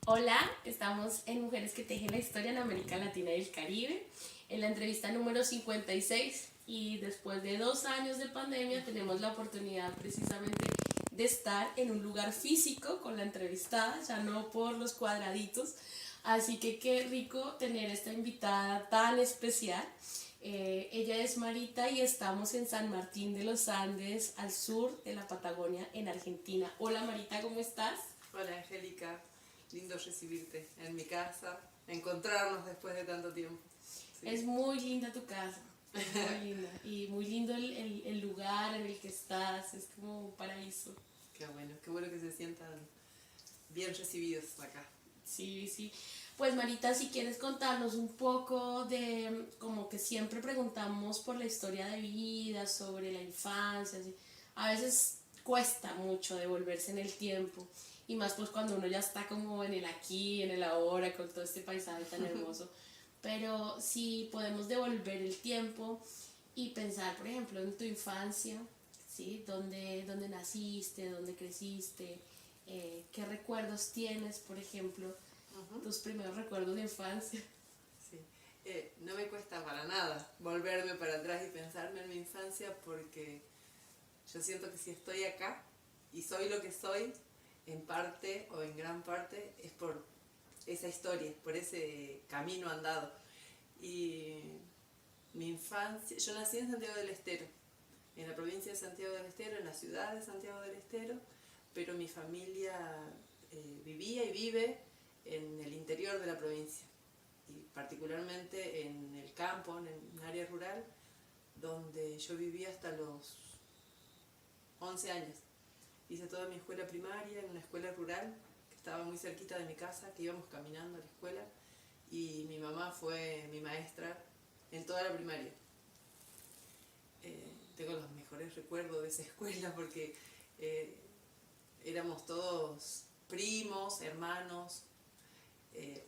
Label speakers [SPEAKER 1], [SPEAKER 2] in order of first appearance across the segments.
[SPEAKER 1] Hola, estamos en Mujeres que Tejen la Historia en América Latina y el Caribe, en la entrevista número 56 y después de 2 años de pandemia tenemos la oportunidad precisamente de estar en un lugar físico con la entrevistada, ya no por los cuadraditos, así que qué rico tener esta invitada tan especial. Ella es Marita y estamos en San Martín de los Andes, al sur de la Patagonia, en Argentina. Hola Marita, ¿cómo estás?
[SPEAKER 2] Hola Angélica, lindo recibirte en mi casa, encontrarnos después de tanto tiempo. Sí.
[SPEAKER 1] Es muy linda tu casa, es muy linda. Y muy lindo el lugar en el que estás, es como un paraíso.
[SPEAKER 2] Qué bueno que se sientan bien recibidos acá.
[SPEAKER 1] Sí, sí. Pues Marita, si quieres contarnos un poco de, como que siempre preguntamos por la historia de vida, sobre la infancia, así. A veces cuesta mucho devolverse en el tiempo y más pues cuando uno ya está como en el aquí, en el ahora, con todo este paisaje tan hermoso. Pero si podemos devolver el tiempo y pensar, por ejemplo, en tu infancia, ¿sí? ¿Dónde naciste? ¿Dónde creciste? ¿Qué recuerdos tienes, por ejemplo, tus primeros recuerdos de infancia?
[SPEAKER 2] Sí. No me cuesta para nada volverme para atrás y pensarme en mi infancia porque yo siento que si estoy acá y soy lo que soy, en parte o en gran parte es por esa historia, por ese camino andado. Y mi infancia, yo nací en Santiago del Estero, en la provincia de Santiago del Estero, en la ciudad de Santiago del Estero, pero mi familia vivía y vive en el interior de la provincia, y particularmente en el campo, en un área rural, donde yo vivía hasta los 11 años. Hice toda mi escuela primaria en una escuela rural que estaba muy cerquita de mi casa, que íbamos caminando a la escuela, y mi mamá fue mi maestra en toda la primaria. Tengo los mejores recuerdos de esa escuela porque eh, éramos todos primos, hermanos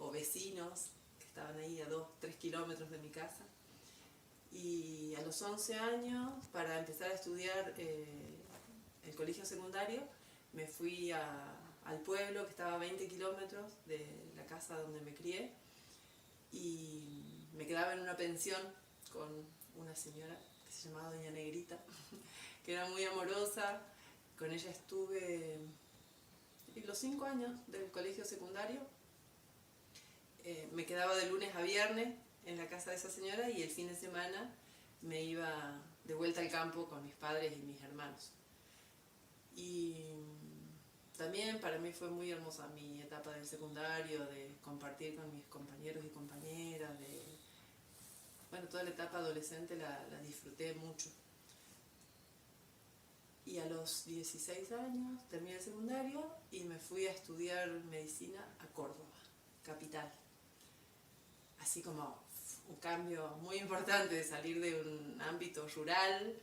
[SPEAKER 2] o vecinos que estaban ahí a 2, 3 kilómetros de mi casa. Y a los 11 años, para empezar a estudiar el colegio secundario, me fui al pueblo que estaba a 20 kilómetros de la casa donde me crié, y me quedaba en una pensión con una señora que se llamaba Doña Negrita, que era muy amorosa. Con ella estuve los 5 años del colegio secundario. Me quedaba de lunes a viernes en la casa de esa señora y el fin de semana me iba de vuelta al campo con mis padres y mis hermanos. Y también para mí fue muy hermosa mi etapa del secundario, de compartir con mis compañeros y compañeras, bueno, toda la etapa adolescente la disfruté mucho. Y a los 16 años terminé el secundario y me fui a estudiar medicina a Córdoba, capital. Así como un cambio muy importante de salir de un ámbito rural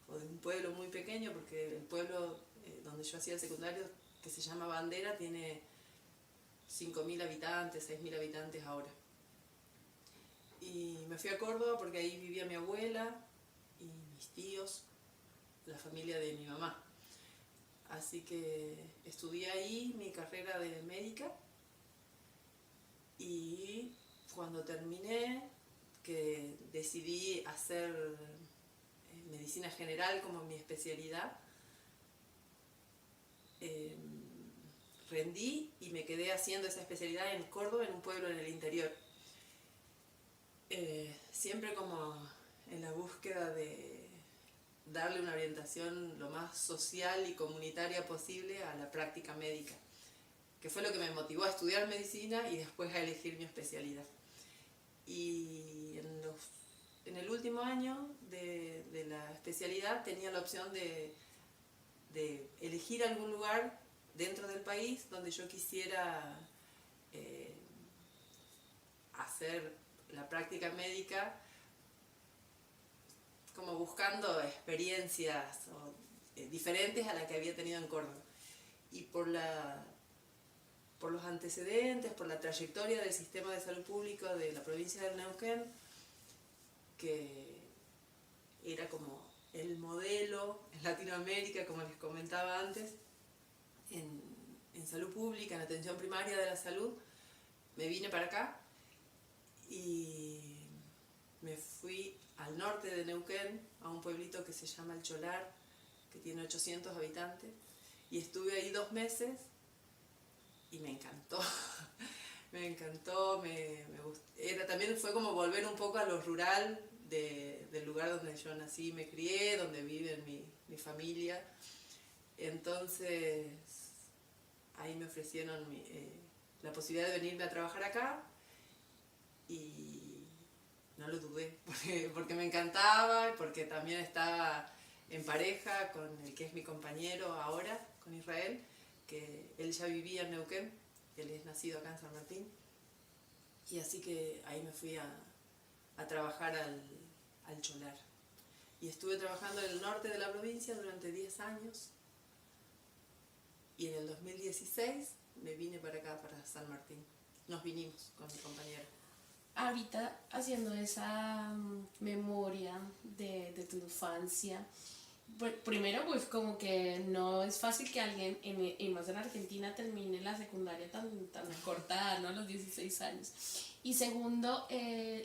[SPEAKER 2] o de un pueblo muy pequeño, porque el pueblo donde yo hacía el secundario, que se llama Bandera, tiene 5.000 habitantes, 6.000 habitantes ahora. Y me fui a Córdoba porque ahí vivía mi abuela y mis tíos, la familia de mi mamá. Así que estudié ahí mi carrera de médica, y cuando terminé, que decidí hacer medicina general como mi especialidad, eh, rendí y me quedé haciendo esa especialidad en Córdoba, en un pueblo en el interior. Siempre como en la búsqueda de darle una orientación lo más social y comunitaria posible a la práctica médica, que fue lo que me motivó a estudiar medicina y después a elegir mi especialidad. Y en el último año de la especialidad tenía la opción de elegir algún lugar dentro del país donde yo quisiera eh, hacer la práctica médica, como buscando experiencias diferentes a las que había tenido en Córdoba. Y por los antecedentes, por la trayectoria del sistema de salud pública de la provincia del Neuquén, que era como el modelo en Latinoamérica, como les comentaba antes, en salud pública, en atención primaria de la salud, me vine para acá y me fui al norte de Neuquén, a un pueblito que se llama El Cholar, que tiene 800 habitantes, y estuve ahí 2 meses y me encantó. Me encantó, me gustó. También fue como volver un poco a lo rural del lugar donde yo nací y me crié, donde vive mi familia. Entonces, ahí me ofrecieron la posibilidad de venirme a trabajar acá y no lo dudé, porque me encantaba, porque también estaba en pareja con el que es mi compañero ahora, con Israel, que él ya vivía en Neuquén, él es nacido acá en San Martín, y así que ahí me fui a trabajar al Cholar. Y estuve trabajando en el norte de la provincia durante 10 años, y en el 2016 me vine para acá, para San Martín. Nos vinimos con mi compañero.
[SPEAKER 1] Ahorita haciendo esa memoria de tu infancia, pues, primero pues como que no es fácil que alguien, y más en Argentina, termine la secundaria tan cortada, ¿no? A los 16 años. Y segundo,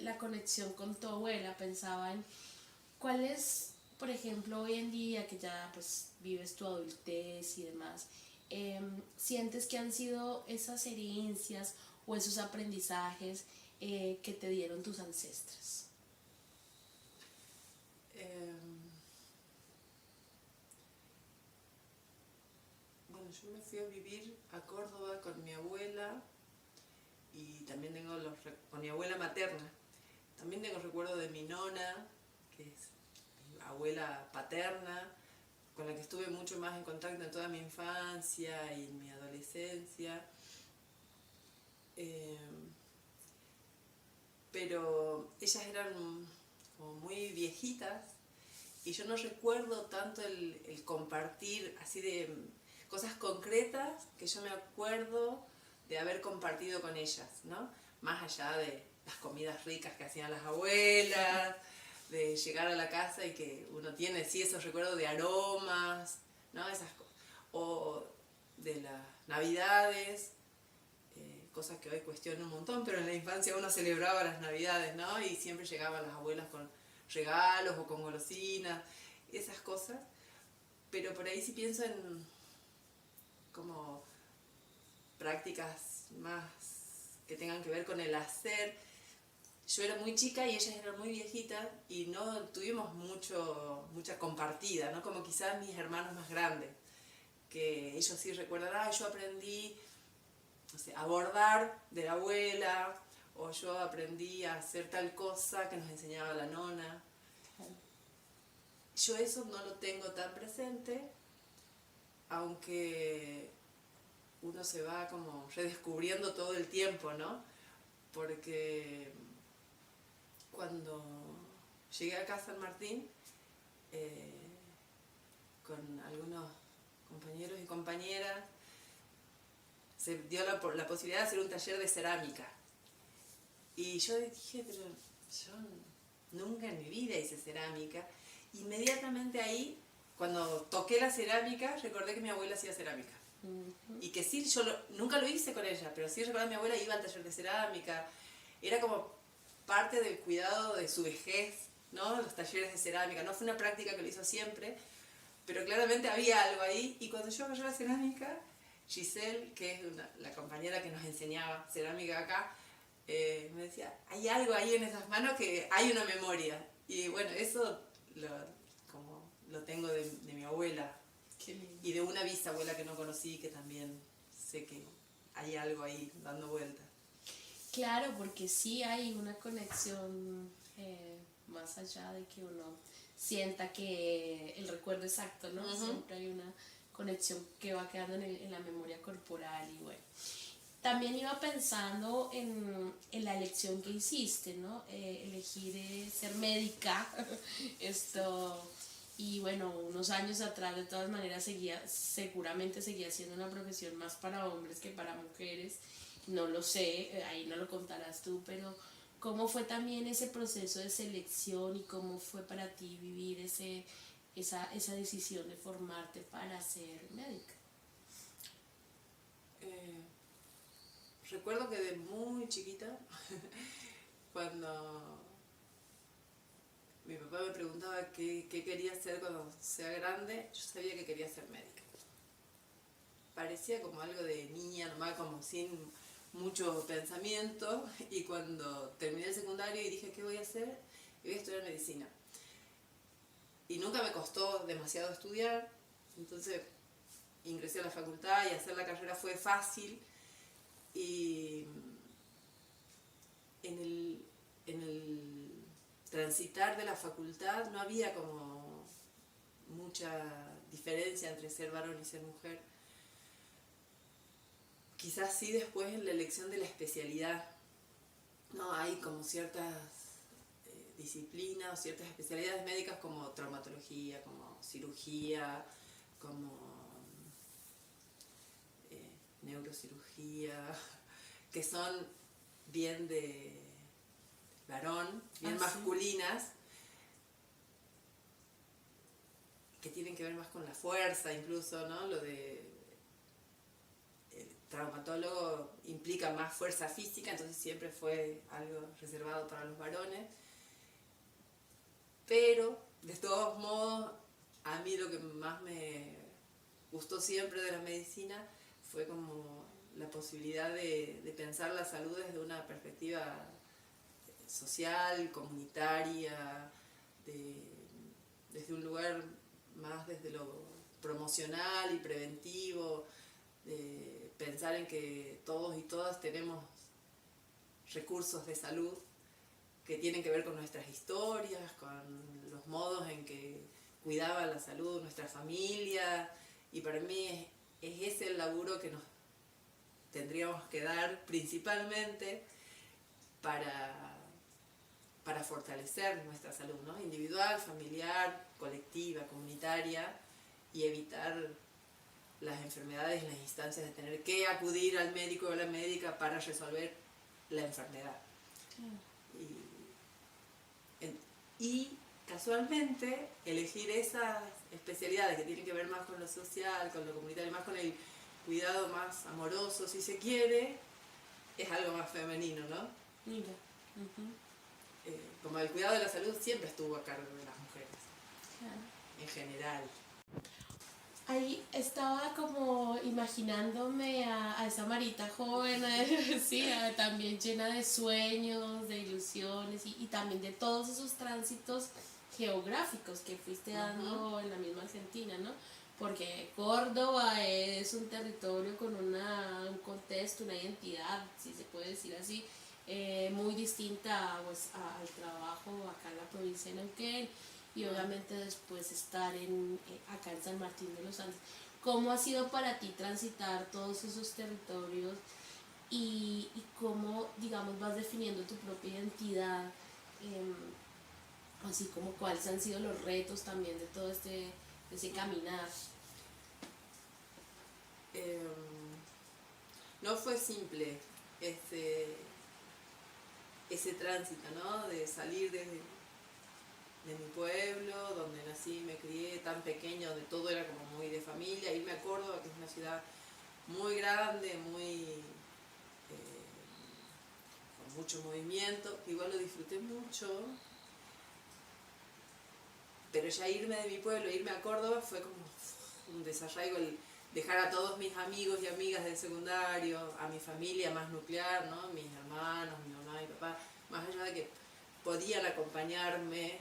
[SPEAKER 1] la conexión con tu abuela. Pensaba en cuál es, por ejemplo, hoy en día que ya pues vives tu adultez y demás, sientes que han sido esas herencias o esos aprendizajes que te dieron tus ancestros.
[SPEAKER 2] Bueno, yo me fui a vivir a Córdoba con mi abuela y también tengo con mi abuela materna. También tengo recuerdo de mi nona, que es mi abuela paterna, con la que estuve mucho más en contacto en toda mi infancia y en mi adolescencia. Pero ellas eran como muy viejitas y yo no recuerdo tanto el compartir así de cosas concretas que yo me acuerdo de haber compartido con ellas, ¿no? Más allá de las comidas ricas que hacían las abuelas, de llegar a la casa y que uno tiene sí esos recuerdos de aromas, ¿no? Esas cosas. O de las navidades, cosas que hoy cuestiono un montón, pero en la infancia uno celebraba las navidades, ¿no? Y siempre llegaban las abuelas con regalos o con golosinas, esas cosas. Pero por ahí sí pienso en como prácticas más que tengan que ver con el hacer. Yo era muy chica y ellas eran muy viejitas y no tuvimos mucha compartida, ¿no? Como quizás mis hermanos más grandes, que ellos sí recuerdan, yo aprendí, no sé, a bordar de la abuela, o yo aprendí a hacer tal cosa que nos enseñaba la nona. Yo eso no lo tengo tan presente, aunque uno se va como redescubriendo todo el tiempo, ¿no? Porque cuando llegué acá a San Martín, con algunos compañeros y compañeras, se dio la posibilidad de hacer un taller de cerámica. Y yo dije, pero yo nunca en mi vida hice cerámica. Inmediatamente ahí, cuando toqué la cerámica, recordé que mi abuela hacía cerámica. Y que sí, yo nunca lo hice con ella, pero sí recordé que mi abuela iba al taller de cerámica. Era como parte del cuidado de su vejez, ¿no? Los talleres de cerámica. No fue una práctica que lo hizo siempre, pero claramente había algo ahí. Y cuando yo agarré la cerámica, Giselle, que es la compañera que nos enseñaba cerámica acá, me decía, hay algo ahí en esas manos que hay una memoria. Y bueno, eso lo tengo de mi abuela. Y de una bisabuela que no conocí, que también sé que hay algo ahí dando vueltas.
[SPEAKER 1] Claro, porque sí hay una conexión más allá de que uno sienta que el recuerdo exacto, ¿no? Siempre hay una conexión que va quedando en la memoria corporal y bueno. También iba pensando en la elección que hiciste, ¿no? Elegir ser médica, y bueno, unos años atrás de todas maneras seguramente seguía siendo una profesión más para hombres que para mujeres, no lo sé, ahí no lo contarás tú, pero ¿cómo fue también ese proceso de selección y cómo fue para ti vivir esa decisión de formarte para ser médica?
[SPEAKER 2] recuerdo que de muy chiquita, cuando mi papá me preguntaba qué quería hacer cuando sea grande, yo sabía que quería ser médica. Parecía como algo de niña, nomás como sin mucho pensamiento, y cuando terminé el secundario y dije, ¿qué voy a hacer? Y voy a estudiar medicina. Y nunca me costó demasiado estudiar, entonces ingresé a la facultad y hacer la carrera fue fácil. Y en el transitar de la facultad no había como mucha diferencia entre ser varón y ser mujer. Quizás sí después en la elección de la especialidad, no hay como ciertas disciplinas o ciertas especialidades médicas como traumatología, como cirugía, como neurocirugía, que son bien de varón, bien masculinas, que tienen que ver más con la fuerza incluso, ¿no? Lo de traumatólogo implica más fuerza física, entonces siempre fue algo reservado para los varones. Pero, de todos modos, a mí lo que más me gustó siempre de la medicina fue como la posibilidad de pensar la salud desde una perspectiva social, comunitaria, desde un lugar más desde lo promocional y preventivo, de pensar en que todos y todas tenemos recursos de salud que tienen que ver con nuestras historias, con los modos en que cuidaba la salud nuestra familia, y para mí es ese el laburo que nos tendríamos que dar principalmente para fortalecer nuestra salud, ¿no? Individual, familiar, colectiva, comunitaria, y evitar las enfermedades, las instancias de tener que acudir al médico o a la médica para resolver la enfermedad. Y casualmente elegir esas especialidades que tienen que ver más con lo social, con lo comunitario, más con el cuidado más amoroso, si se quiere, es algo más femenino, ¿no?
[SPEAKER 1] Mira.
[SPEAKER 2] Como el cuidado de la salud siempre estuvo a cargo de las mujeres,
[SPEAKER 1] Claro.
[SPEAKER 2] en general.
[SPEAKER 1] Ahí estaba como imaginándome a esa Marita joven, sí, también llena de sueños, de ilusiones y también de todos esos tránsitos geográficos que fuiste dando en la misma Argentina, ¿no? Porque Córdoba es un territorio con un contexto, una identidad, si se puede decir así, muy distinta pues, al trabajo acá en la provincia de Neuquén, y obviamente después estar acá en San Martín de los Andes. ¿Cómo ha sido para ti transitar todos esos territorios y cómo, digamos, vas definiendo tu propia identidad? Así como cuáles han sido los retos también de todo ese caminar.
[SPEAKER 2] No fue simple ese tránsito, ¿no? De salir de mi pueblo, donde nací y me crié, tan pequeño, donde todo era como muy de familia, irme a Córdoba, que es una ciudad muy grande, con mucho movimiento, que igual lo disfruté mucho, pero ya irme de mi pueblo, irme a Córdoba fue como un desarraigo, el dejar a todos mis amigos y amigas del secundario, a mi familia más nuclear, ¿no? Mis hermanos, mi mamá y papá, más allá de que podían acompañarme,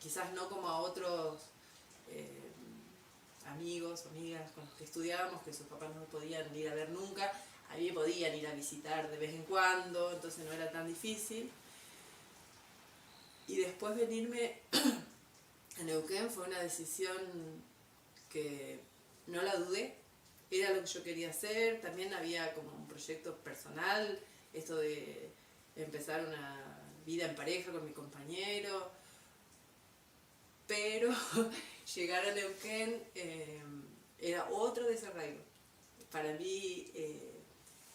[SPEAKER 2] quizás no como a otros amigos o amigas con los que estudiábamos, que sus papás no podían ir a ver nunca, a mí me podían ir a visitar de vez en cuando, entonces no era tan difícil. Y después venirme a Neuquén fue una decisión que no la dudé, era lo que yo quería hacer, también había como un proyecto personal, esto de empezar una vida en pareja con mi compañero, pero llegar a Neuquén era otro desarraigo. Para mí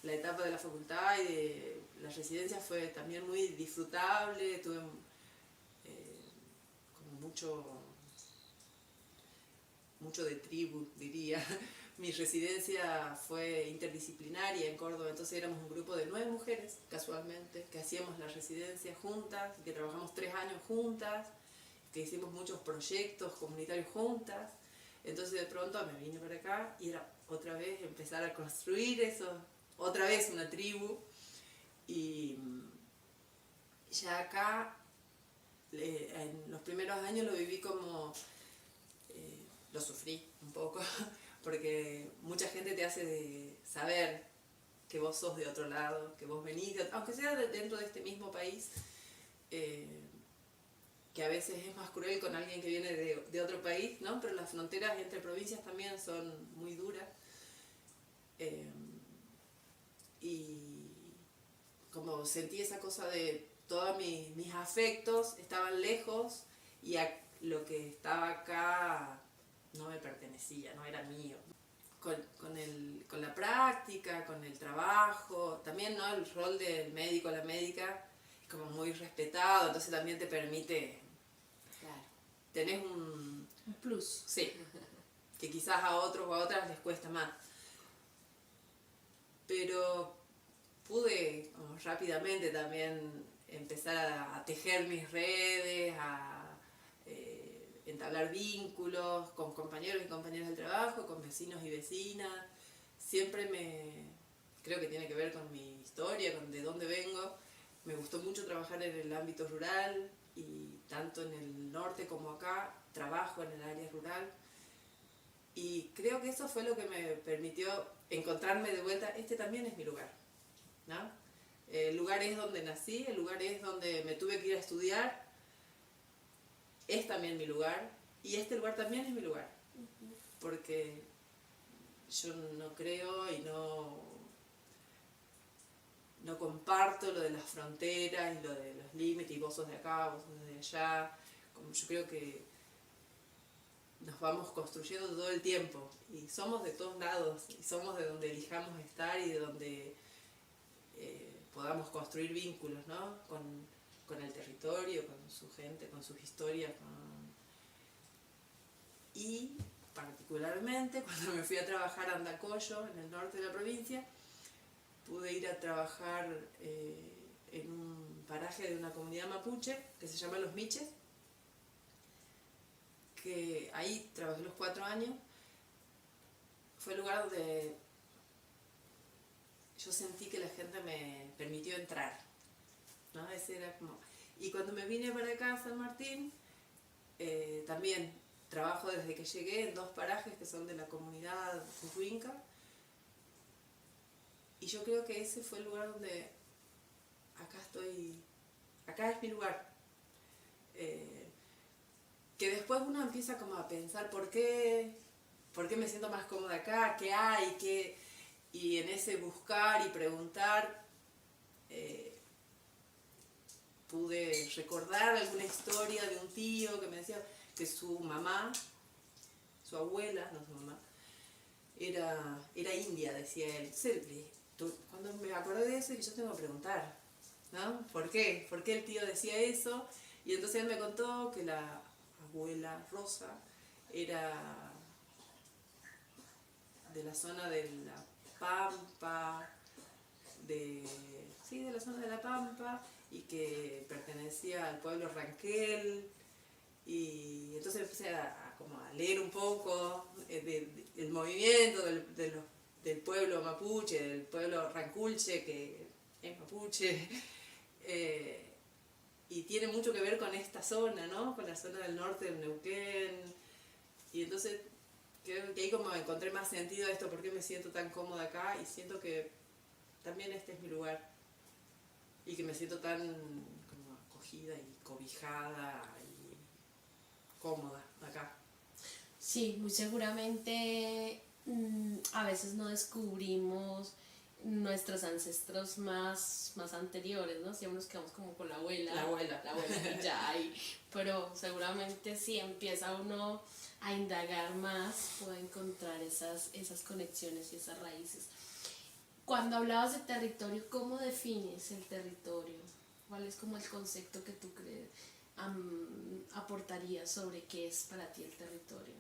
[SPEAKER 2] la etapa de la facultad y de la residencia fue también muy disfrutable, tuve como mucho de tribu, diría, Mi residencia fue interdisciplinaria en Córdoba, entonces éramos un grupo de 9 mujeres, casualmente, que hacíamos la residencia juntas, que trabajamos 3 años juntas, que hicimos muchos proyectos comunitarios juntas. Entonces de pronto me vine para acá y era otra vez empezar a construir eso, otra vez una tribu. Y ya acá, en los primeros años lo viví como, lo sufrí un poco, porque mucha gente te hace de saber que vos sos de otro lado, que vos venís, aunque sea dentro de este mismo país, que a veces es más cruel con alguien que viene de otro país, ¿no? Pero las fronteras entre provincias también son muy duras. Y como sentí esa cosa de todos mis afectos estaban lejos y lo que estaba acá no me pertenecía, no era mío. Con la práctica, con el trabajo, también, ¿no? El rol del médico, la médica, es como muy respetado, entonces también te permite,
[SPEAKER 1] Claro.
[SPEAKER 2] tenés un
[SPEAKER 1] plus.
[SPEAKER 2] Sí, que quizás a otros o a otras les cuesta más. Pero pude como rápidamente también empezar a tejer mis redes, a entablar vínculos con compañeros y compañeras del trabajo, con vecinos y vecinas. Siempre creo que tiene que ver con mi historia, con de dónde vengo. Me gustó mucho trabajar en el ámbito rural y tanto en el norte como acá trabajo en el área rural. Y creo que eso fue lo que me permitió encontrarme de vuelta, este también es mi lugar, ¿no? El lugar es donde nací, el lugar es donde me tuve que ir a estudiar, es también mi lugar, y este lugar también es mi lugar, porque yo no creo y no comparto lo de las fronteras y lo de los límites, y vos sos de acá, vos sos de allá, como yo creo que nos vamos construyendo todo el tiempo y somos de todos lados y somos de donde elijamos estar y de donde podamos construir vínculos, ¿no? Con el territorio, con su gente, con sus historias. Y particularmente cuando me fui a trabajar a Andacollo, en el norte de la provincia, pude ir a trabajar en un paraje de una comunidad mapuche que se llama Los Miches, que ahí trabajé los 4 años. Fue el lugar donde yo sentí que la gente me permitió entrar, ¿no? Ese era como... Y cuando me vine para acá a San Martín, también trabajo desde que llegué en 2 parajes que son de la comunidad Fufuinca. Y yo creo que ese fue el lugar donde acá es mi lugar. Que después uno empieza como a pensar por qué me siento más cómoda acá, qué hay, y en ese buscar y preguntar pude recordar alguna historia de un tío que me decía que su mamá, su abuela, no su mamá, era india, decía él. Entonces, cuando me acordé de eso, yo tengo que preguntar, ¿no? ¿Por qué? ¿Por qué el tío decía eso? Y entonces él me contó que la abuela Rosa era de la zona de la Pampa, de la zona de la Pampa, y que pertenecía al pueblo Ranquel. Y entonces empecé como a leer un poco del movimiento del pueblo mapuche, del pueblo ranculche, que es mapuche, y tiene mucho que ver con esta zona, ¿no? Con la zona del norte del Neuquén. Y entonces creo que ahí como encontré más sentido a esto, por qué me siento tan cómoda acá, y siento que también este es mi lugar, y que me siento tan como acogida y cobijada y cómoda acá.
[SPEAKER 1] Sí, muy seguramente a veces no descubrimos nuestros ancestros más anteriores, ¿no? Siempre nos quedamos como con la abuela y ya, pero seguramente si empieza uno a indagar más, puede encontrar esas conexiones y esas raíces. Cuando hablabas de territorio, ¿cómo defines el territorio? ¿Cuál es como el concepto que tú crees aportarías sobre qué es para ti el territorio?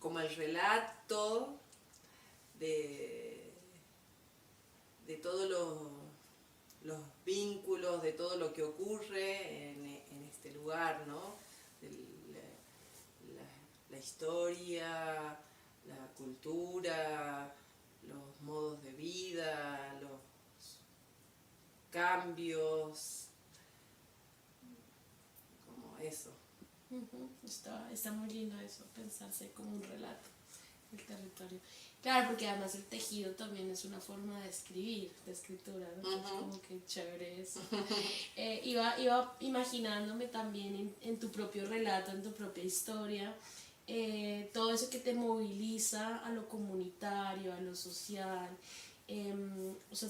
[SPEAKER 2] como el relato de todos los vínculos, de todo lo que ocurre en este lugar, ¿no? La historia, la cultura, los modos de vida, los cambios, como eso.
[SPEAKER 1] Está muy lindo eso, pensarse como un relato del territorio. Claro, porque además el tejido también es una forma de escribir, de escritura, ¿no? Entonces, como que chévere eso. Iba imaginándome también en tu propio relato, en tu propia historia, todo eso que te moviliza a lo comunitario, a lo social. O sea,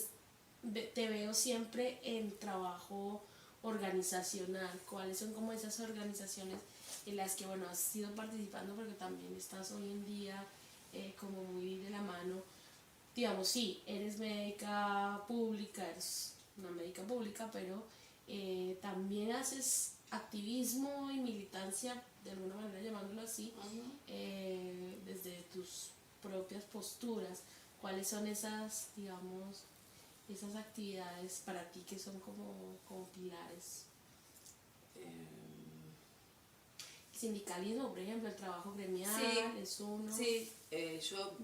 [SPEAKER 1] te veo siempre en trabajo organizacional. ¿Cuáles son como esas organizaciones en las que, bueno, has ido participando, porque también estás hoy en día como muy de la mano? Digamos, sí, eres médica pública, eres una médica pública, pero también haces activismo y militancia, de alguna manera llamándolo así, desde tus propias posturas. ¿Cuáles son esas, digamos, esas actividades para ti que son como pilares? Sindicalismo, por ejemplo, el trabajo gremial, sí, es uno.
[SPEAKER 2] Sí, yo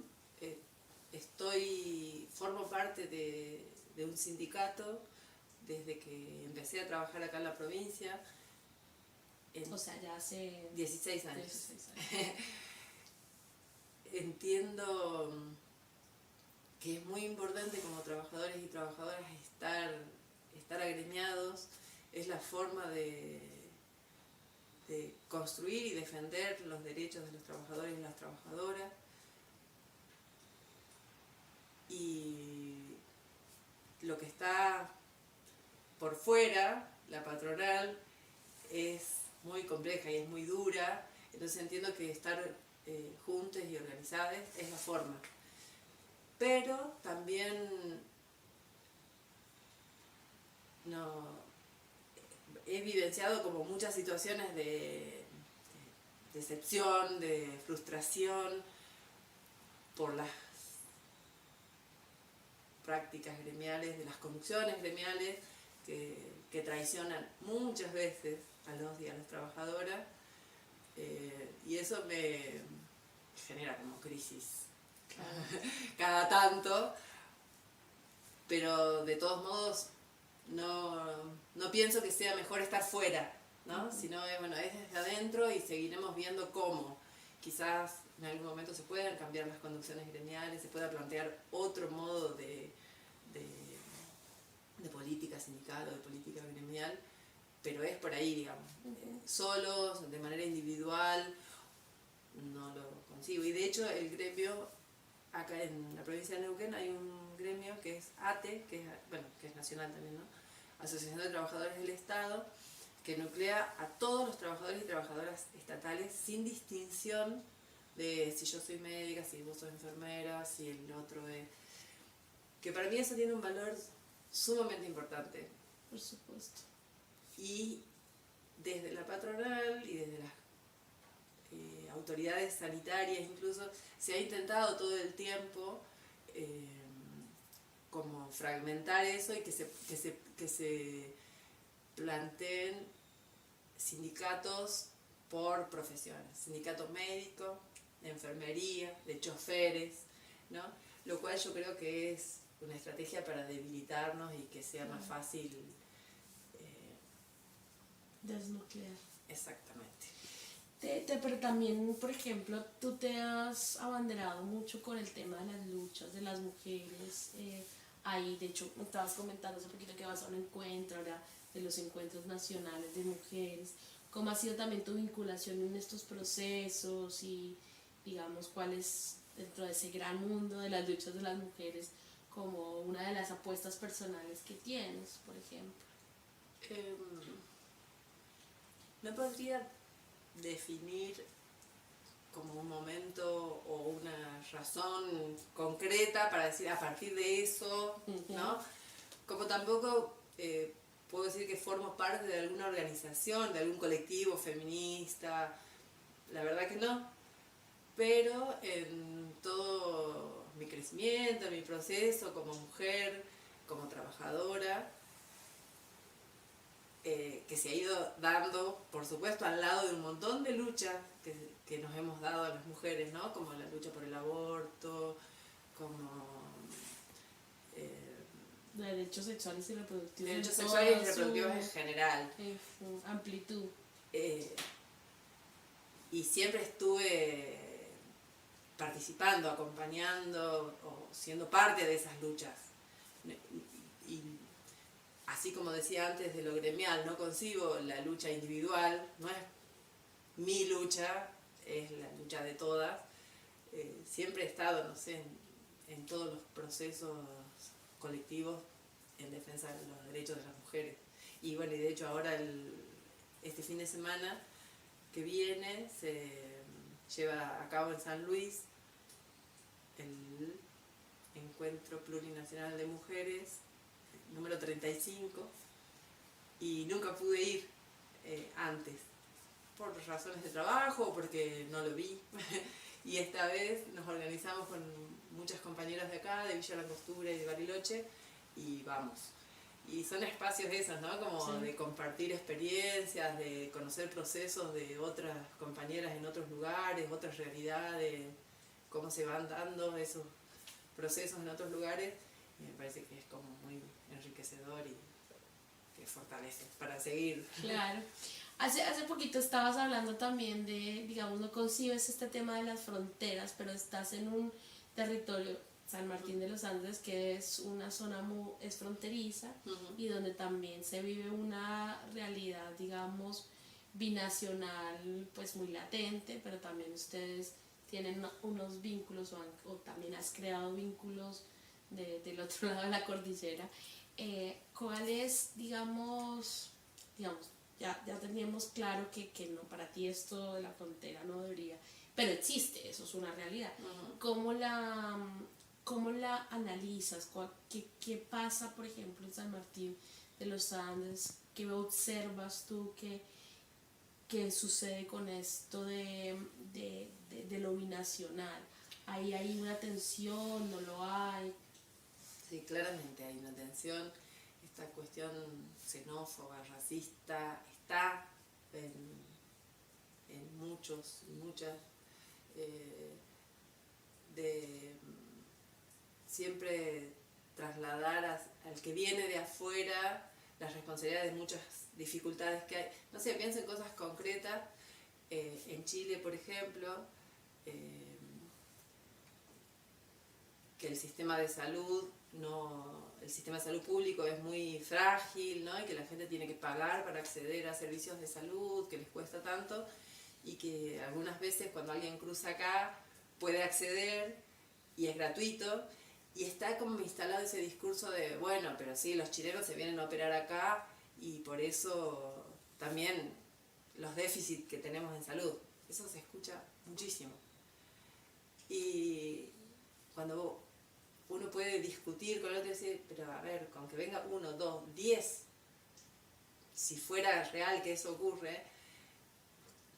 [SPEAKER 2] formo parte de un sindicato desde que empecé a trabajar acá en la provincia.
[SPEAKER 1] O sea, ya hace
[SPEAKER 2] 16 años.
[SPEAKER 1] 16 años.
[SPEAKER 2] Entiendo que es muy importante como trabajadores y trabajadoras estar agremiados. Es la forma de construir y defender los derechos de los trabajadores y las trabajadoras. Y lo que está por fuera, la patronal, es muy compleja y es muy dura. Entonces entiendo que estar juntos y organizados es la forma. Pero también he vivenciado como muchas situaciones de decepción, de frustración por las prácticas gremiales, de las conducciones gremiales que traicionan muchas veces a los y a las trabajadoras, y eso me genera como crisis cada tanto, pero de todos modos no pienso que sea mejor estar fuera, ¿no? Sino bueno, es desde adentro y seguiremos viendo cómo. Quizás en algún momento se puedan cambiar las conducciones gremiales, se pueda plantear otro modo de política sindical o de política gremial, pero es por ahí, digamos. Solos, de manera individual, no lo consigo. Y de hecho el gremio, acá en la provincia de Neuquén hay un gremio que es ATE, que es nacional también, ¿no? Asociación de Trabajadores del Estado, que nuclea a todos los trabajadores y trabajadoras estatales sin distinción de si yo soy médica, si vos sos enfermera, si el otro es... Que para mí eso tiene un valor sumamente importante.
[SPEAKER 1] Por supuesto.
[SPEAKER 2] Y desde la patronal y desde las autoridades sanitarias incluso, se ha intentado todo el tiempo como fragmentar eso y que se planteen sindicatos por profesiones, sindicato médico, de enfermería, de choferes, ¿no? Lo cual yo creo que es una estrategia para debilitarnos y que sea más fácil
[SPEAKER 1] desnuclear.
[SPEAKER 2] Exactamente.
[SPEAKER 1] Pero también, por ejemplo, tú te has abanderado mucho con el tema de las luchas de las mujeres. Ahí, de hecho, me estabas comentando hace poquito que vas a un encuentro ahora de los encuentros nacionales de mujeres. ¿Cómo ha sido también tu vinculación en estos procesos y, digamos, cuál es, dentro de ese gran mundo de las luchas de las mujeres, como una de las apuestas personales que tienes, por ejemplo?
[SPEAKER 2] No podría definir como un momento o una razón concreta para decir a partir de eso, ¿no? Como tampoco puedo decir que formo parte de alguna organización, de algún colectivo feminista, la verdad que no. pero en todo mi crecimiento, mi proceso como mujer, como trabajadora, que se ha ido dando, por supuesto, al lado de un montón de luchas que nos hemos dado a las mujeres, ¿no? Como la lucha por el aborto, como
[SPEAKER 1] derechos sexuales y reproductivos.
[SPEAKER 2] derechos sexuales y reproductivos en general.
[SPEAKER 1] Amplitud.
[SPEAKER 2] Y siempre estuve participando, acompañando o siendo parte de esas luchas. Y así como decía antes de lo gremial, no concibo la lucha individual, no es mi lucha, es la lucha de todas. Siempre he estado, no sé, en todos los procesos colectivos en defensa de los derechos de las mujeres. Y bueno, y de hecho ahora este fin de semana que viene se lleva a cabo en San Luis el Encuentro Plurinacional de Mujeres número 35, y nunca pude ir antes por razones de trabajo o porque no lo vi. Y esta vez nos organizamos con muchas compañeras de acá, de Villa Langostura y de Bariloche, y vamos. Y son espacios esos, ¿no? Como de compartir experiencias, de conocer procesos de otras compañeras en otros lugares, otras realidades, cómo se van dando esos procesos en otros lugares. Y me parece que es como muy enriquecedor y que fortalece para seguir.
[SPEAKER 1] Claro. Hace poquito estabas hablando también de, digamos, no concibes este tema de las fronteras, pero estás en un territorio, San Martín de los Andes, que es una zona es fronteriza y donde también se vive una realidad, digamos, binacional, pues muy latente, pero también ustedes tienen unos vínculos o también has creado vínculos del otro lado de la cordillera. ¿Cuál es, digamos, ya teníamos claro que no, para ti esto de la frontera no debería, pero existe, eso es una realidad. ¿Cómo la analizas? ¿Qué pasa, por ejemplo, en San Martín de los Andes? ¿Qué observas tú que sucede con esto de lo binacional? ¿Ahí hay una tensión? ¿No lo hay?
[SPEAKER 2] Sí, claramente hay una tensión. Esta cuestión xenófoba, racista, está en muchos y muchas, de siempre trasladar al que viene de afuera las responsabilidades de muchas dificultades que hay. No sé, pienso en cosas concretas. En Chile, por ejemplo, que el sistema de salud público es muy frágil, ¿no? Y que la gente tiene que pagar para acceder a servicios de salud, que les cuesta tanto, y que algunas veces cuando alguien cruza acá puede acceder y es gratuito, y está como instalado ese discurso de, bueno, pero sí, los chilenos se vienen a operar acá y por eso también los déficits que tenemos en salud. Eso se escucha muchísimo. Y cuando uno puede discutir con el otro y decir, pero a ver, con que venga 1, 2, 10, si fuera real que eso ocurre,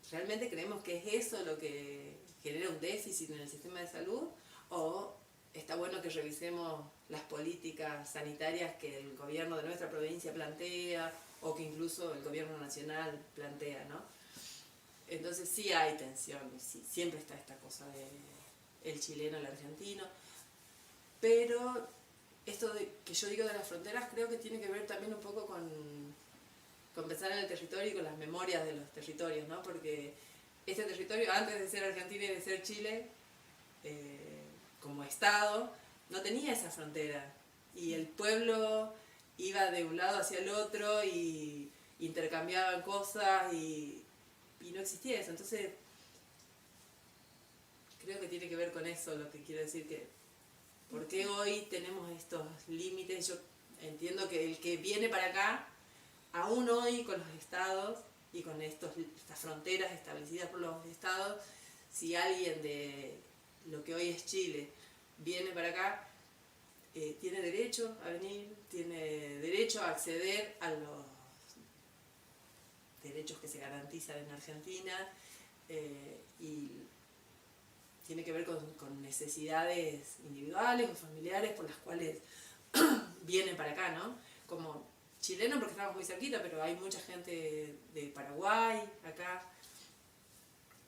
[SPEAKER 2] ¿realmente creemos que es eso lo que genera un déficit en el sistema de salud? ¿O está bueno que revisemos las políticas sanitarias que el gobierno de nuestra provincia plantea o que incluso el gobierno nacional plantea, ¿no? Entonces sí hay tensión, sí, siempre está esta cosa de el chileno, el argentino. Pero esto que yo digo de las fronteras creo que tiene que ver también un poco con pensar en el territorio y con las memorias de los territorios, ¿no? Porque este territorio, antes de ser Argentina y de ser Chile, como Estado, no tenía esa frontera. Y el pueblo iba de un lado hacia el otro y intercambiaban cosas y no existía eso. Entonces, creo que tiene que ver con eso lo que quiero decir, que ¿por qué hoy tenemos estos límites? Yo entiendo que el que viene para acá, aún hoy con los estados y con estas fronteras establecidas por los estados, si alguien de lo que hoy es Chile viene para acá, tiene derecho a venir, tiene derecho a acceder a los derechos que se garantizan en Argentina, y tiene que ver con necesidades individuales o familiares por las cuales vienen para acá, ¿no? Como chileno porque estamos muy cerquita, pero hay mucha gente de Paraguay acá.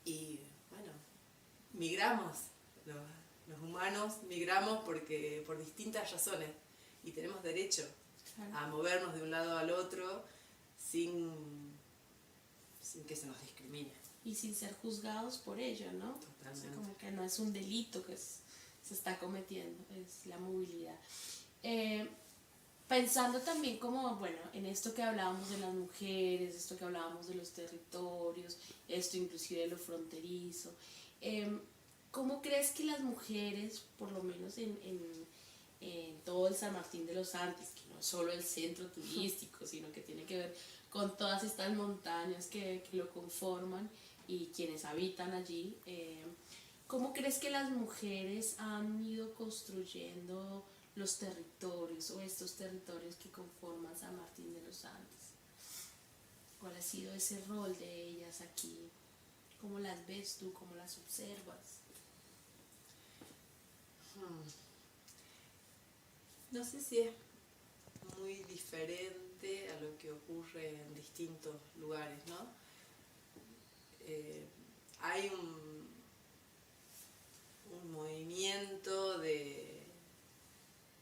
[SPEAKER 2] Y bueno, migramos, los humanos migramos porque por distintas razones y tenemos derecho a movernos de un lado al otro sin que se nos discrimine.
[SPEAKER 1] Y sin ser juzgados por ello, ¿no?
[SPEAKER 2] Totalmente.
[SPEAKER 1] O sea, como que no es un delito que se está cometiendo, es la movilidad. Pensando también como, bueno, en esto que hablábamos de las mujeres, esto que hablábamos de los territorios, esto inclusive de lo fronterizo, ¿cómo crees que las mujeres, por lo menos en todo el San Martín de los Andes, que no es solo el centro turístico, sino que tiene que ver con todas estas montañas que lo conforman y quienes habitan allí, ¿cómo crees que las mujeres han ido construyendo los territorios o estos territorios que conforman San Martín de los Andes? ¿Cuál ha sido ese rol de ellas aquí? ¿Cómo las ves tú? ¿Cómo las observas?
[SPEAKER 2] No sé si es muy diferente a lo que ocurre en distintos lugares, ¿no? Hay un movimiento de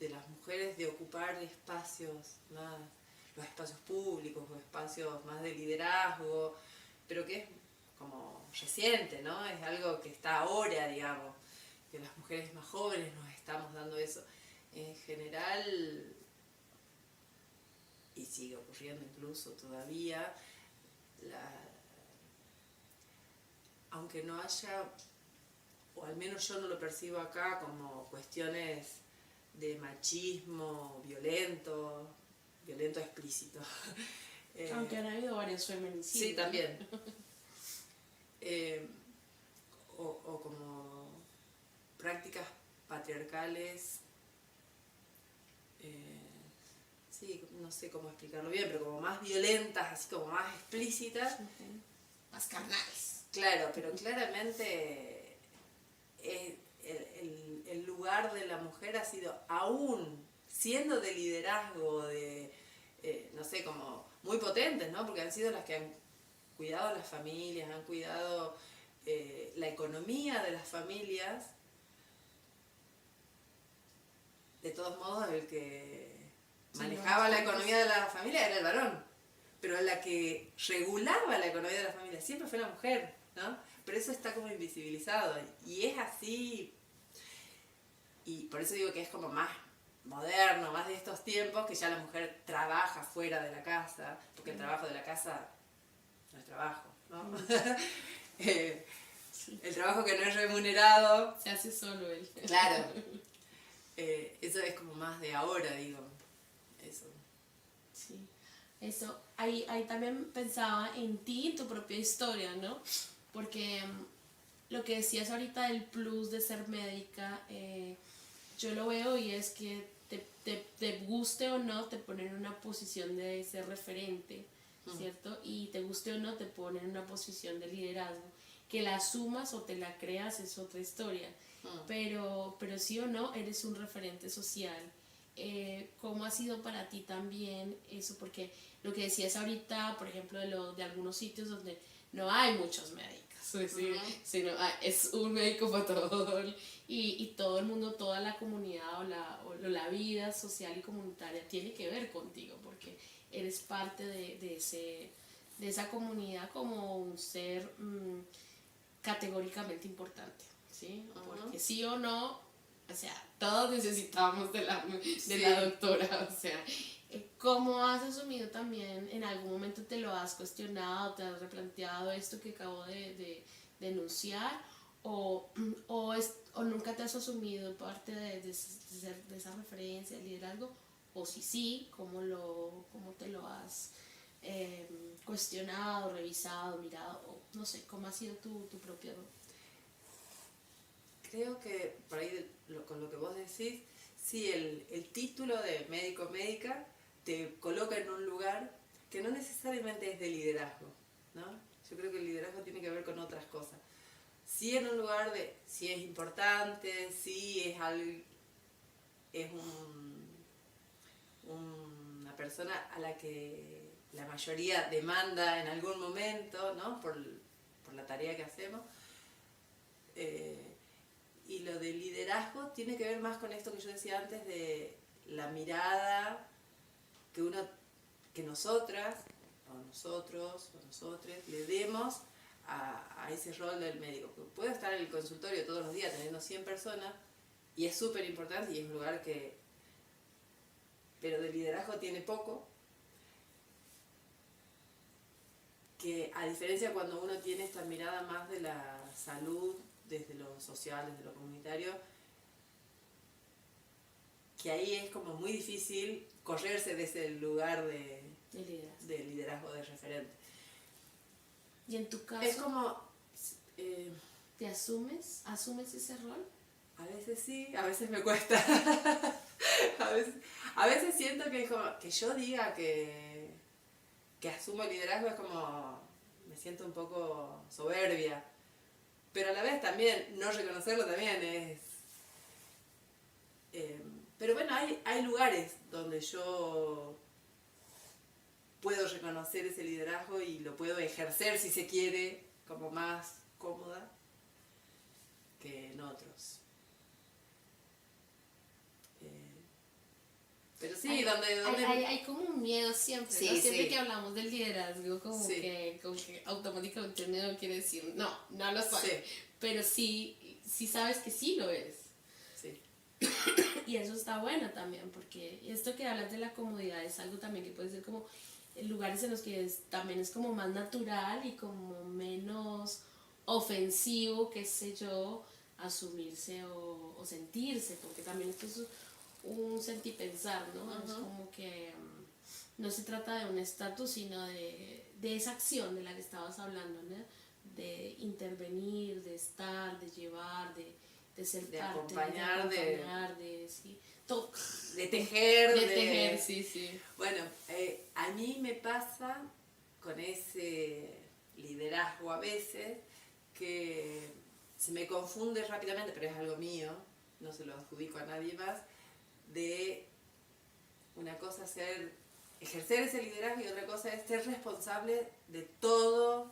[SPEAKER 2] las mujeres de ocupar espacios más, los espacios públicos o espacios más de liderazgo, pero que es como reciente, ¿no? Es algo que está ahora, digamos, que las mujeres más jóvenes nos estamos dando eso. En general, y sigue ocurriendo incluso todavía, aunque no haya, o al menos yo no lo percibo acá como cuestiones de machismo violento explícito.
[SPEAKER 1] Aunque han habido varios feminicidios.
[SPEAKER 2] Sí, también. O como prácticas patriarcales, sí, no sé cómo explicarlo bien, pero como más violentas, así como más explícitas.
[SPEAKER 1] Okay. Más carnales.
[SPEAKER 2] Claro, pero claramente el lugar de la mujer ha sido, aún siendo de liderazgo, no sé, como muy potentes, ¿no? Porque han sido las que han cuidado a las familias, han cuidado la economía de las familias. De todos modos, el que manejaba la economía de la familia era el varón, pero la que regulaba la economía de la familia siempre fue la mujer, ¿no? Pero eso está como invisibilizado y es así, y por eso digo que es como más moderno, más de estos tiempos, que ya la mujer trabaja fuera de la casa, porque el trabajo de la casa no es trabajo, ¿no? El trabajo que no es remunerado
[SPEAKER 1] se hace solo él.
[SPEAKER 2] Claro. Eso es como más de ahora, digo. Eso.
[SPEAKER 1] Sí. Eso. Ahí también pensaba en ti, en tu propia historia, ¿no? Porque lo que decías ahorita del plus de ser médica, yo lo veo y es que te guste o no, te ponen en una posición de ser referente, ¿cierto? Y te guste o no, te ponen en una posición de liderazgo. Que la asumas o te la creas es otra historia. Pero sí o no, eres un referente social. ¿Cómo ha sido para ti también eso? Porque lo que decías ahorita, por ejemplo, de algunos sitios donde no hay muchos médicos, sino es un médico para todo, y todo el mundo, toda la comunidad o la vida social y comunitaria tiene que ver contigo, porque eres parte de esa comunidad como un ser categóricamente importante, ¿sí? Porque sí o no, o sea, todos necesitamos de la doctora, o sea, ¿cómo has asumido también, en algún momento te lo has cuestionado, te has replanteado esto que acabo de denunciar, o nunca te has asumido parte de esa referencia, de liderazgo, o si sí, ¿cómo te lo has cuestionado, revisado, mirado, o no sé, cómo ha sido tu propio rol?
[SPEAKER 2] Creo que por ahí con lo que vos decís, sí, el título de médico o médica te coloca en un lugar que no necesariamente es de liderazgo, ¿no? Yo creo que el liderazgo tiene que ver con otras cosas. sí en un lugar de, sí es importante, sí es una persona a la que la mayoría demanda en algún momento, ¿no? Por la tarea que hacemos. Y lo del liderazgo tiene que ver más con esto que yo decía antes de la mirada que nosotras, o nosotros, o nosotres, le demos a ese rol del médico. Puedo estar en el consultorio todos los días teniendo 100 personas, y es súper importante, y es un lugar que... pero de liderazgo tiene poco, que a diferencia cuando uno tiene esta mirada más de la salud, desde lo social, desde lo comunitario, que ahí es como muy difícil correrse de ese lugar de liderazgo, de referente.
[SPEAKER 1] ¿Y en tu caso?
[SPEAKER 2] Es como...
[SPEAKER 1] ¿te asumes ese rol?
[SPEAKER 2] A veces sí, a veces me cuesta. a veces siento que, que yo diga que asumo el liderazgo es como... me siento un poco soberbia. Pero a la vez también, no reconocerlo también es... pero bueno, hay lugares donde yo puedo reconocer ese liderazgo y lo puedo ejercer, si se quiere, como más cómoda que en otros. Pero sí,
[SPEAKER 1] hay como un miedo siempre,
[SPEAKER 2] sí,
[SPEAKER 1] ¿no? Siempre
[SPEAKER 2] sí.
[SPEAKER 1] que hablamos del liderazgo, como que automáticamente el miedo quiere decir, no lo soy. Sí. Pero sí sabes que sí lo es.
[SPEAKER 2] Sí.
[SPEAKER 1] Y eso está bueno también, porque esto que hablas de la comodidad es algo también que puede ser como lugares en los que también es como más natural y como menos ofensivo, qué sé yo, asumirse o sentirse, porque también esto es un sentir pensar, ¿no? Uh-huh. Es como que no se trata de un estatus, sino de esa acción de la que estabas hablando, ¿no? De intervenir, de estar, de llevar, de ser
[SPEAKER 2] de
[SPEAKER 1] parte,
[SPEAKER 2] acompañar,
[SPEAKER 1] sí,
[SPEAKER 2] de tejer,
[SPEAKER 1] de tejer, sí.
[SPEAKER 2] Bueno, a mí me pasa con ese liderazgo a veces que se me confunde rápidamente, pero es algo mío, no se lo adjudico a nadie más, de una cosa ejercer ese liderazgo y otra cosa es ser responsable de todo,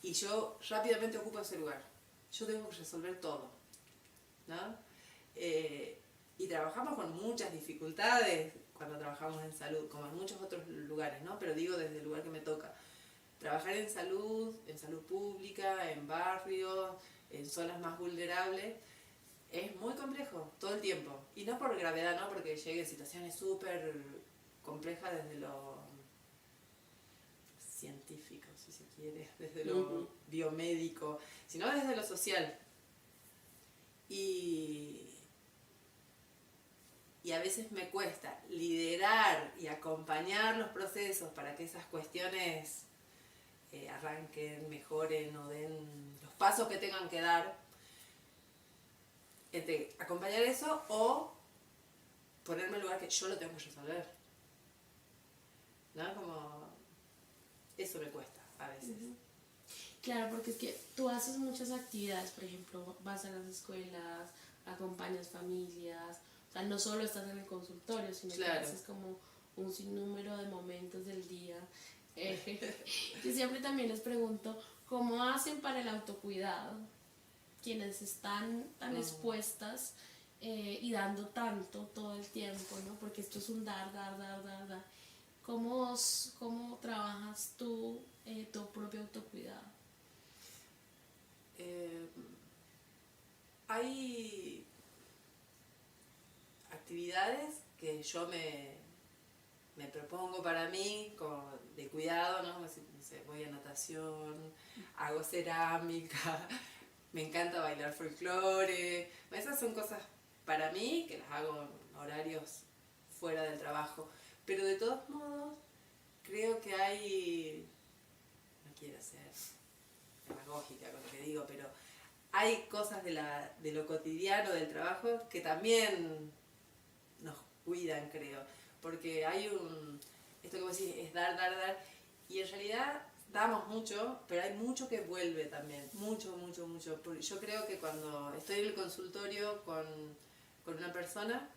[SPEAKER 2] y yo rápidamente ocupo ese lugar. Yo tengo que resolver todo, ¿no? Y trabajamos con muchas dificultades cuando trabajamos en salud, como en muchos otros lugares, ¿no? Pero digo desde el lugar que me toca. Trabajar en salud pública, en barrios, en zonas más vulnerables, es muy complejo todo el tiempo. Y no por gravedad, ¿no? Porque lleguen situaciones súper complejas desde lo científico, si se quiere, desde lo biomédico, sino desde lo social. Y a veces me cuesta liderar y acompañar los procesos para que esas cuestiones arranquen, mejoren o den los pasos que tengan que dar. Entre acompañar eso o ponerme en el lugar que yo lo tengo que resolver. ¿No? Como... eso me cuesta a veces. Uh-huh.
[SPEAKER 1] Claro, porque es que tú haces muchas actividades, por ejemplo, vas a las escuelas, acompañas familias, o sea, no solo estás en el consultorio, sino
[SPEAKER 2] claro.
[SPEAKER 1] que haces como un sinnúmero de momentos del día. Yo siempre también les pregunto, ¿cómo hacen para el autocuidado? Quienes están tan expuestas y dando tanto todo el tiempo, ¿no? Porque esto es un dar. ¿Cómo trabajas tú tu propio autocuidado?
[SPEAKER 2] Hay actividades que yo me propongo para mí de cuidado, ¿no? No sé, voy a natación, hago cerámica, me encanta bailar folclore. Esas son cosas para mí que las hago en horarios fuera del trabajo. Pero de todos modos, creo que hay... no quiero ser demagógica con lo que digo, pero hay cosas de lo cotidiano, del trabajo, que también nos cuidan, creo. Porque hay esto que vos decís, es dar, y en realidad damos mucho, pero hay mucho que vuelve también, mucho, mucho, mucho. Porque yo creo que cuando estoy en el consultorio con una persona,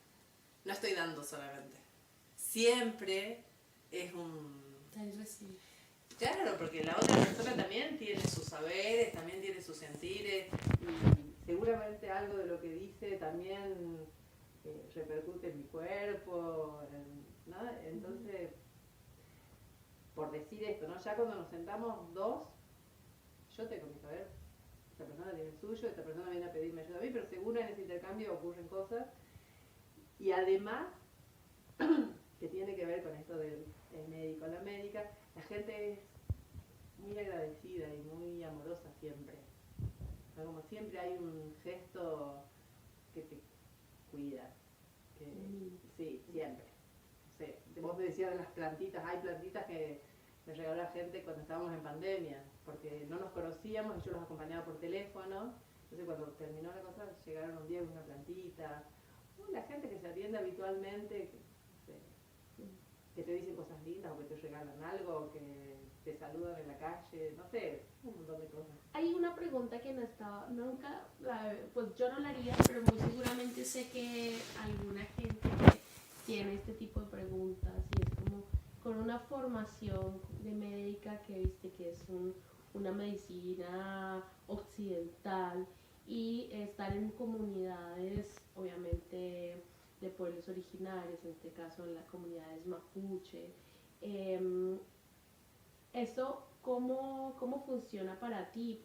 [SPEAKER 2] no estoy dando solamente. Siempre es un... Claro, porque la otra persona también tiene sus saberes, también tiene sus sentires, y seguramente algo de lo que dice también repercute en mi cuerpo, ¿no? Entonces, por decir esto, ¿no? Ya cuando nos sentamos dos, yo tengo mi saber, esta persona tiene el suyo, esta persona viene a pedirme ayuda a mí, pero seguro en ese intercambio ocurren cosas. Y además, que tiene que ver con esto del médico, la médica, la gente es muy agradecida y muy amorosa siempre. O sea, como siempre hay un gesto que te cuida. Que, sí, siempre. No sé, vos me decías de las plantitas, hay plantitas que me regaló la gente cuando estábamos en pandemia, porque no nos conocíamos y yo los acompañaba por teléfono. Entonces cuando terminó la cosa llegaron un día con una plantita. La gente que se atiende habitualmente, que te dicen cosas lindas o que te regalan algo, o que te saludan en la calle, no sé, un montón de cosas.
[SPEAKER 1] Hay una pregunta que no estaba, nunca, pues yo no la haría, pero muy seguramente sé que alguna gente que tiene este tipo de preguntas y es como con una formación de médica que viste que es una medicina occidental y estar en comunidades, obviamente, de pueblos originarios, en este caso en las comunidades mapuche. ¿Eso cómo funciona para ti?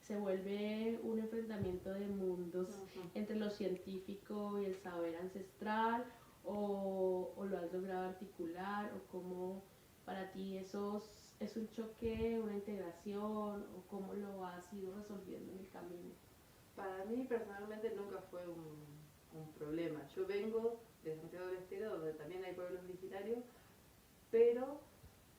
[SPEAKER 1] ¿Se vuelve un enfrentamiento de mundos entre lo científico y el saber ancestral? ¿O lo has logrado articular? ¿O cómo para ti eso es un choque, una integración? ¿O cómo lo has ido resolviendo en el camino?
[SPEAKER 2] Para mí personalmente nunca fue un problema. Yo vengo de Santiago del Estero, donde también hay pueblos originarios, pero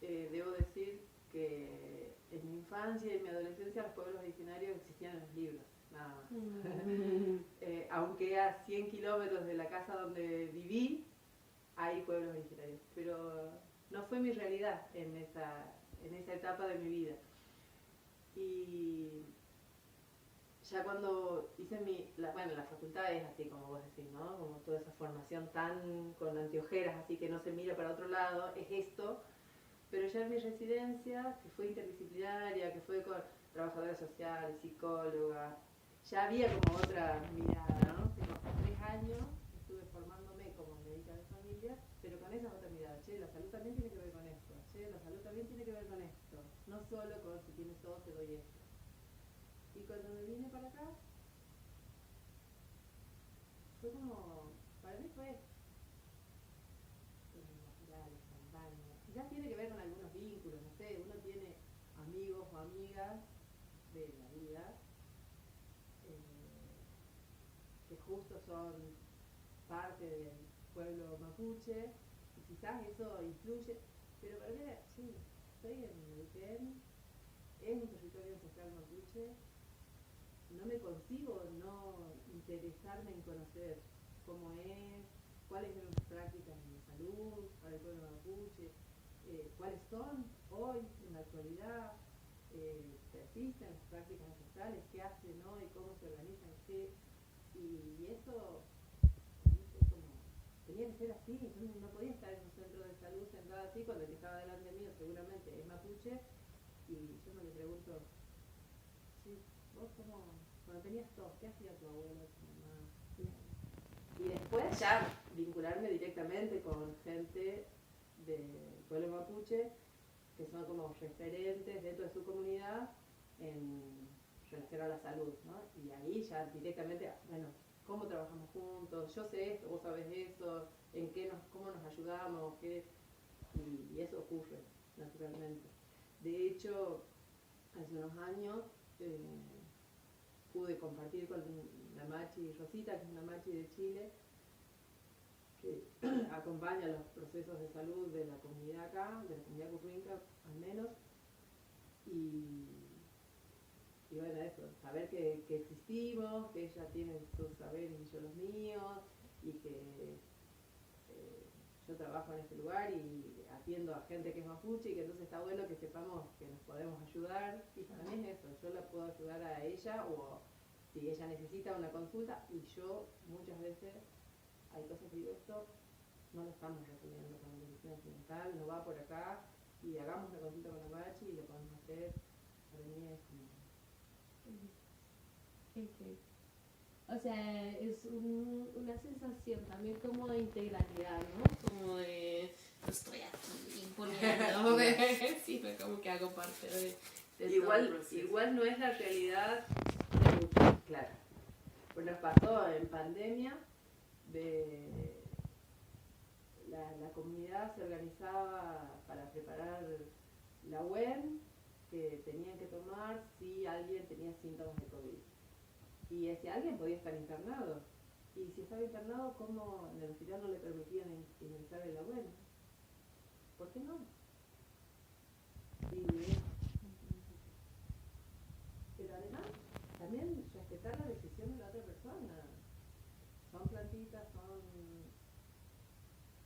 [SPEAKER 2] debo decir que en mi infancia y en mi adolescencia los pueblos originarios existían en los libros, nada más. Aunque a 100 kilómetros de la casa donde viví, hay pueblos originarios, pero no fue mi realidad en esa etapa de mi vida. Y ya cuando hice la facultad es así como vos decís, ¿no? Como toda esa formación tan con anteojeras, así que no se mira para otro lado, es esto. Pero ya en mi residencia, que fue interdisciplinaria, que fue con trabajadoras sociales, psicólogas, ya había como otra mirada, ¿no? Como 3 años estuve formándome como médica de familia, pero con esa otra mirada. Che, la salud también tiene que ver con esto. Che, la salud también tiene que ver con esto. No solo con si tienes todo te doy esto. Y cuando me vine para acá, fue como, para mí fue natural, espontáneo. Quizás tiene que ver con algunos vínculos, no sé, uno tiene amigos o amigas de la vida que justo son parte del pueblo mapuche, y quizás eso influye, pero para mí, sí, estoy en Neuquén, es un territorio ancestral mapuche, no me concibo no interesarme en conocer cómo es, cuáles eran las prácticas de salud para el pueblo mapuche, cuáles son hoy, en la actualidad, persisten las prácticas ancestrales, qué hacen hoy, cómo se organizan, y eso fue como, tenía que ser así, no podía estar en un centro de salud sentada así cuando el que estaba delante mío seguramente es mapuche, y yo no le pregunto, sí, vos cómo, cuando tenías tos, ¿qué hacía tu abuela, tu mamá? Y después ya vincularme directamente con gente del pueblo mapuche, que son como referentes dentro de su comunidad en relación a la salud, ¿no? Y ahí ya directamente, bueno, ¿cómo trabajamos juntos? Yo sé esto, vos sabés esto, cómo nos ayudamos, y eso ocurre naturalmente. De hecho, hace unos años pude compartir con la Machi Rosita, que es una Machi de Chile, que acompaña los procesos de salud de la comunidad acá, de la comunidad currinca al menos, y bueno, eso, saber que existimos, que ella tiene sus saberes y yo los míos, y que yo trabajo en este lugar y atiendo a gente que es mapuche y que entonces está bueno que sepamos que nos podemos ayudar. Y para mí es eso, yo la puedo ayudar a ella o si ella necesita una consulta y yo muchas veces hay cosas que digo, esto no lo estamos resolviendo con la medicina occidental, no va por acá y hagamos una consulta con la Machi y lo podemos hacer. Para mí es como...
[SPEAKER 3] Okay. O sea, es una sensación también como de integralidad, ¿no? Como de, no estoy aquí imponiendo, sino como que hago parte de
[SPEAKER 2] igual,
[SPEAKER 3] todo el proceso.
[SPEAKER 2] igual no es la realidad de muchos, claro. Pues nos pasó en pandemia, la comunidad se organizaba para preparar la WEN que tenían que tomar si alguien tenía síntomas de COVID. Y ese alguien podía estar internado. Y si estaba internado, ¿cómo en el hospital no le permitían ingresar el abuelo? ¿Por qué no? Pero además, también respetar la decisión de la otra persona. Son plantitas, son...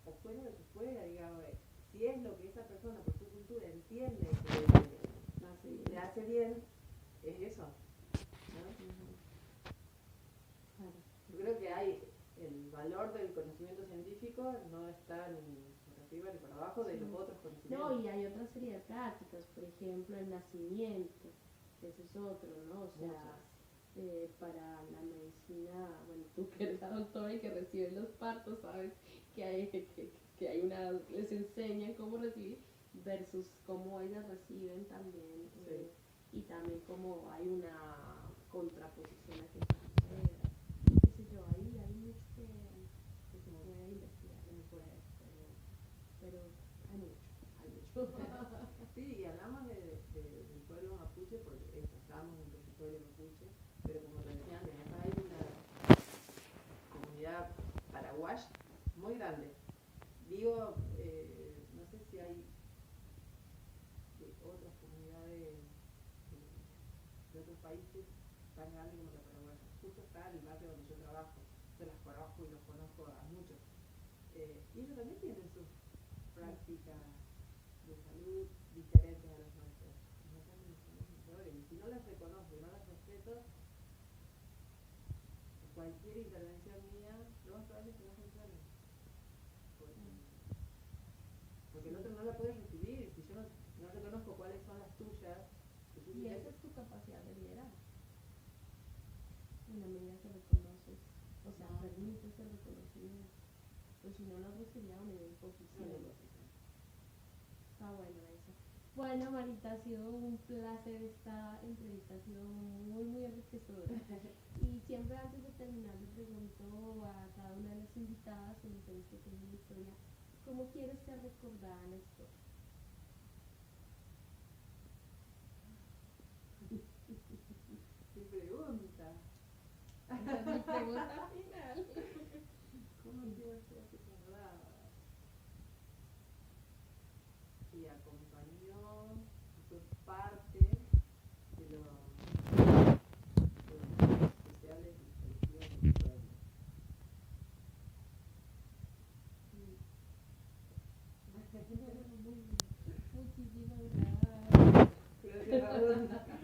[SPEAKER 2] o fuera de que fuera, digamos. Si es lo que esa persona, por su cultura, entiende que le hace bien, es eso. Yo creo que hay el valor del conocimiento científico no está ni por arriba ni por abajo de los otros conocimientos.
[SPEAKER 3] No, y hay otra serie de prácticas, por ejemplo, el nacimiento, ese es otro, ¿no? O sea, para la medicina, bueno, tú que eres la doctora y que recibes los partos, sabes que hay una, les enseñan cómo recibir versus cómo ellas reciben también,
[SPEAKER 2] Sí.
[SPEAKER 3] y también cómo hay una contraposición a que yo, ahí hay mucho que investigar, no puede, pero hay mucho.
[SPEAKER 2] Sí, y hablamos del pueblo mapuche porque estamos en un territorio mapuche, pero como te decía antes, acá hay una comunidad paraguaya muy grande. Digo, no sé si hay otras comunidades de otros países tan grandes como la paraguaya. Justo está en el barrio donde yo trabajo, yo las conozco y los conozco a muchos. Y ellos también tienen sus prácticas de salud diferentes a las nuestras. Y si no las reconozco y no las respeto, cualquier intervención mía, lo más probable es que no funcione. Porque el otro no la puede recibir. Si yo no reconozco cuáles son las tuyas,
[SPEAKER 3] y esa es tu capacidad de liderar. En la medida que reconoces, o sea, permites el reconocimiento. Pues si no, la otra sería una imposición. Está bueno eso. Bueno, Marita, ha sido un placer esta entrevista, ha sido muy, muy enriquecedora. Y siempre antes de terminar le pregunto a cada una de las invitadas, en mujeres que tienen una historia, ¿cómo quieres ser recordada en la historia?
[SPEAKER 2] ¿Qué pregunta?
[SPEAKER 3] Esa es mi pregunta final.
[SPEAKER 2] ¿Cómo quiero ser recordada? Y acompañó, fue parte de los sociales y colectivos del pueblo.
[SPEAKER 3] Muchísimas gracias.
[SPEAKER 2] Gracias a vos.